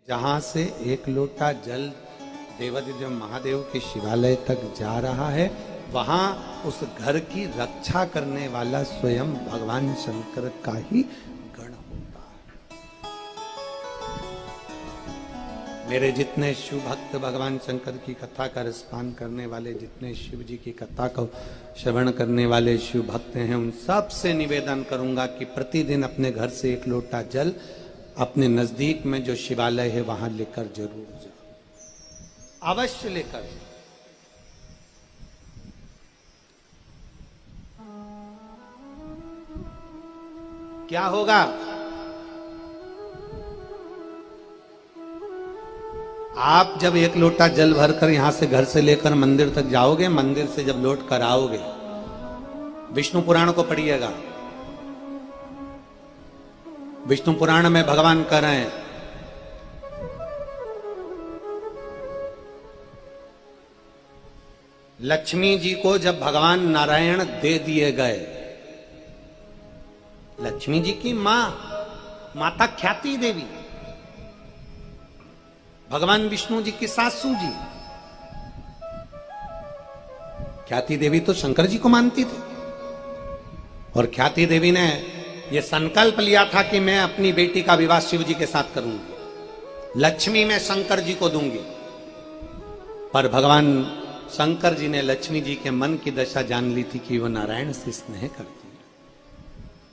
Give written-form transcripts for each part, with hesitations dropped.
जहां से एक लोटा जल देवादिदेव महादेव के शिवालय तक जा रहा है, वहां उस घर की रक्षा करने वाला स्वयं भगवान शंकर का ही गण होता है। मेरे जितने शिव भक्त भगवान शंकर की कथा का रसपान करने वाले, जितने शिव जी की कथा को श्रवण करने वाले शिव भक्त हैं, उन सब से निवेदन करूंगा कि प्रतिदिन अपने घर से एक लोटा जल अपने नजदीक में जो शिवालय है वहां लेकर जरूर जाओ, अवश्य लेकर जाओ। क्या होगा? आप जब एक लोटा जल भरकर यहां से घर से लेकर मंदिर तक जाओगे, मंदिर से जब लौट कर आओगे, विष्णु पुराण को पढ़िएगा। विष्णु पुराण में भगवान कह रहे हैं, लक्ष्मी जी को जब भगवान नारायण दे दिए गए, लक्ष्मी जी की माता ख्याति देवी, भगवान विष्णु जी की सासू जी, ख्याति देवी तो शंकर जी को मानती थी, और ख्याति देवी ने यह संकल्प लिया था कि मैं अपनी बेटी का विवाह शिव जी के साथ करूंगी, लक्ष्मी मैं शंकर जी को दूंगी। पर भगवान शंकर जी ने लक्ष्मी जी के मन की दशा जान ली थी कि वो नारायण से स्नेह करती है,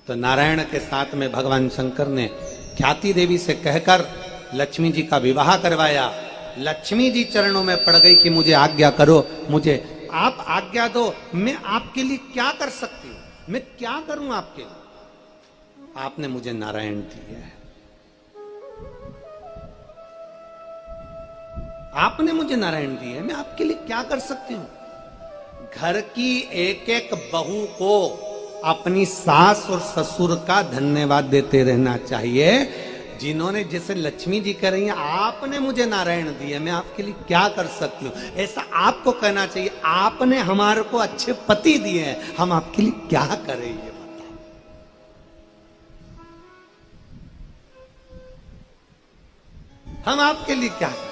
तो नारायण के साथ में भगवान शंकर ने ख्याति देवी से कहकर लक्ष्मी जी का विवाह करवाया। लक्ष्मी जी चरणों में पड़ गई कि मुझे आज्ञा करो, मुझे आप आज्ञा दो, मैं आपके लिए क्या कर सकती हूं, मैं क्या करूं आपके लिए? आपने मुझे नारायण दिया है, आपने मुझे नारायण दिया है, मैं आपके लिए क्या कर सकती हूं? घर की एक एक बहू को अपनी सास और ससुर का धन्यवाद देते रहना चाहिए, जिन्होंने, जैसे लक्ष्मी जी कह रही हैं, आपने मुझे नारायण दिया, मैं आपके लिए क्या कर सकती हूँ, ऐसा आपको कहना चाहिए। आपने हमारे को अच्छे पति दिए हैं, हम आपके लिए क्या करें ये बताओ। हम आपके लिए क्या करें?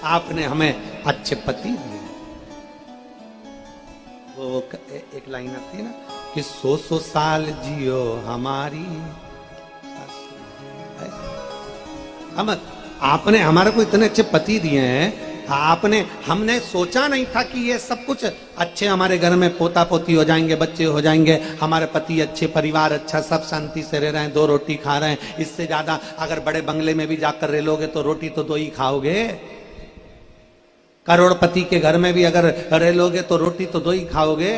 आपने हमें अच्छे पति दिए। वो एक लाइन आती है ना कि 100 साल जियो हमारी, हम, आपने हमारे को इतने अच्छे पति दिए हैं, हमने सोचा नहीं था कि ये सब कुछ अच्छे, हमारे घर में पोता पोती हो जाएंगे, बच्चे हो जाएंगे, हमारे पति अच्छे, परिवार अच्छा, सब शांति से रह रहे हैं, 2 रोटी खा रहे हैं। इससे ज्यादा अगर बड़े बंगले में भी जाकर रह लोगे तो रोटी तो 2 ही खाओगे। करोड़पति के घर में भी अगर रह लोगे तो रोटी तो 2 ही खाओगे।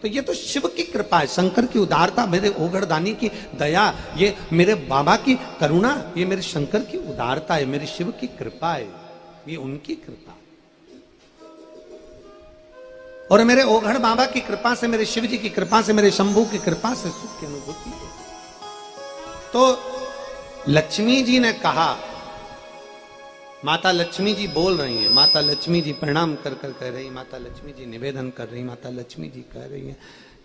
तो ये तो शिव की कृपा है, शंकर की उदारता, मेरे ओगड़दानी की दया, ये मेरे बाबा की करुणा, ये मेरे शंकर की उदारता है, मेरे शिव की कृपा है, ये उनकी कृपा। और मेरे ओघड़ बाबा की कृपा से, मेरे शिव जी की कृपा से, मेरे शंभू की कृपा से सुख की अनुभूति है। तो लक्ष्मी जी ने कहा, माता लक्ष्मी जी बोल रही हैं, माता लक्ष्मी जी प्रणाम कर कर कह रही, माता लक्ष्मी जी निवेदन कर रही, माता लक्ष्मी जी कह रही हैं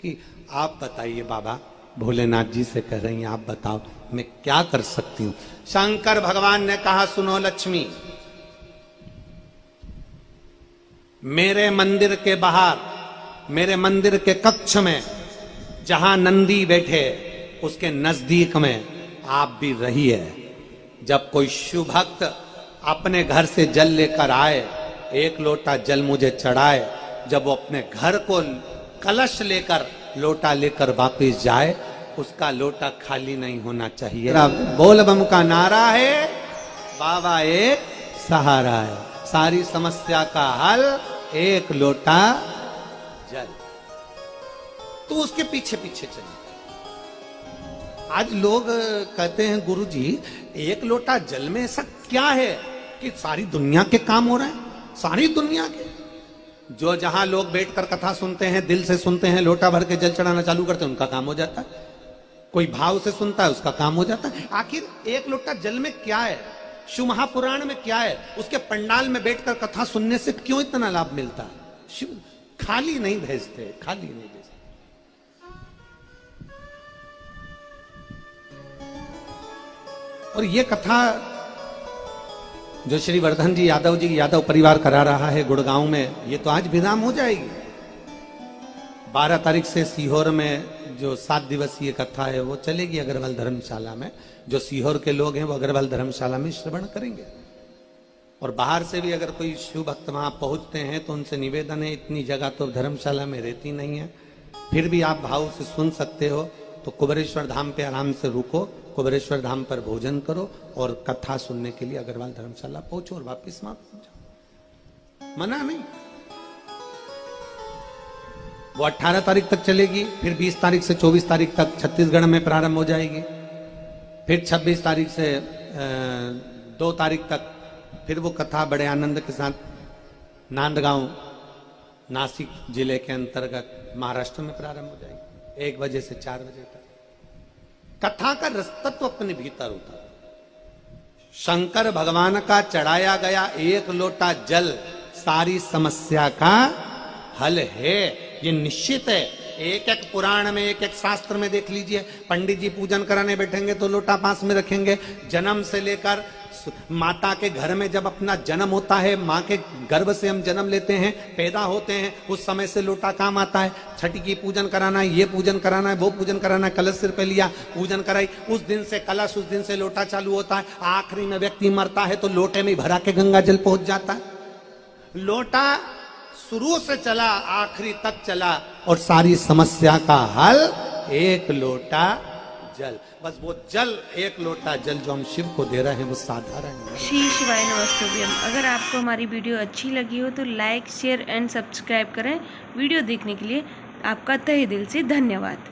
कि आप बताइए बाबा, भोलेनाथ जी से कह रही हैं, आप बताओ मैं क्या कर सकती हूं। शंकर भगवान ने कहा, सुनो लक्ष्मी, मेरे मंदिर के बाहर, मेरे मंदिर के कक्ष में जहां नंदी बैठे, उसके नजदीक में आप भी रहिए। जब कोई शिव भक्त अपने घर से जल लेकर आए, एक लोटा जल मुझे चढ़ाए, जब वो अपने घर को कलश लेकर, लोटा लेकर वापस जाए, उसका लोटा खाली नहीं होना चाहिए। बोल बम का नारा है, बाबा एक सहारा है, सारी समस्या का हल एक लोटा जल। तो उसके पीछे पीछे चलिए। आज लोग कहते हैं, गुरुजी एक लोटा जल में ऐसा क्या है कि सारी दुनिया के काम हो रहे हैं, सारी दुनिया के। जो जहां लोग बैठकर कथा सुनते हैं, दिल से सुनते हैं, लोटा भर के जल चढ़ाना चालू करते हैं, उनका काम हो जाता है। कोई भाव से सुनता है, उसका काम हो जाता है। आखिर एक लोटा जल में क्या है, शिव महापुराण में क्या है, उसके पंडाल में बैठकर कथा सुनने से क्यों इतना लाभ मिलता है? शिव खाली नहीं भेजते, खाली नहीं भेजते। और ये कथा जो श्री वर्धन जी यादव परिवार करा रहा है गुड़गांव में, ये तो आज विराम हो जाएगी। 12 तारीख से सीहोर में जो 7 दिवसीय कथा है वो चलेगी अग्रवाल धर्मशाला में। जो सीहोर के लोग हैं वो अग्रवाल धर्मशाला में श्रवण करेंगे। और बाहर से भी अगर कोई शिव भक्त वहां पहुंचते हैं तो उनसे निवेदन है, इतनी जगह तो धर्मशाला में रहती नहीं है, फिर भी आप भाव से सुन सकते हो तो कुबेरेश्वर धाम पे आराम से रुको, कुबेरेश्वर धाम पर भोजन करो और कथा सुनने के लिए अग्रवाल धर्मशाला पहुंचो और वापिस वहां पहुंचो। मना नहीं। वो 18 तारीख तक चलेगी, फिर 20 तारीख से 24 तारीख तक छत्तीसगढ़ में प्रारंभ हो जाएगी, फिर 26 तारीख से 2 तारीख तक फिर वो कथा बड़े आनंद के साथ नांदगांव नासिक जिले के अंतर्गत महाराष्ट्र में प्रारंभ हो जाएगी 1 बजे से 4 बजे तक। कथा का रसतत्व अपने भीतर होता है। शंकर भगवान का चढ़ाया गया 1 लोटा जल सारी समस्या का हल है, ये निश्चित है। एक एक पुराण में, एक एक शास्त्र में देख लीजिए, पंडित जी पूजन कराने बैठेंगे तो लोटा पास में रखेंगे। जन्म से लेकर माता के घर में जब अपना जन्म होता है, माँ के गर्भ से हम जन्म लेते हैं, पैदा होते हैं, उस समय से लोटा काम आता है। छठी की पूजन कराना है, ये पूजन कराना है, वो पूजन कराना है, कलश सिर पे लिया, पूजन कराई, उस दिन से कलश, उस दिन से लोटा चालू होता है। आखिरी में व्यक्ति मरता है तो लोटे में भरा के गंगा जल पहुंच जाता है। लोटा शुरू से चला, आखिरी तक चला और सारी समस्या का हल 1 लोटा जल। बस वो जल, 1 लोटा जल जो हम शिव को दे रहे हैं वो साधारण नहीं। श्री शिवाय नमस्तुभ्यम। अगर आपको हमारी वीडियो अच्छी लगी हो तो लाइक, शेयर एंड सब्सक्राइब करें। वीडियो देखने के लिए आपका तहे दिल से धन्यवाद।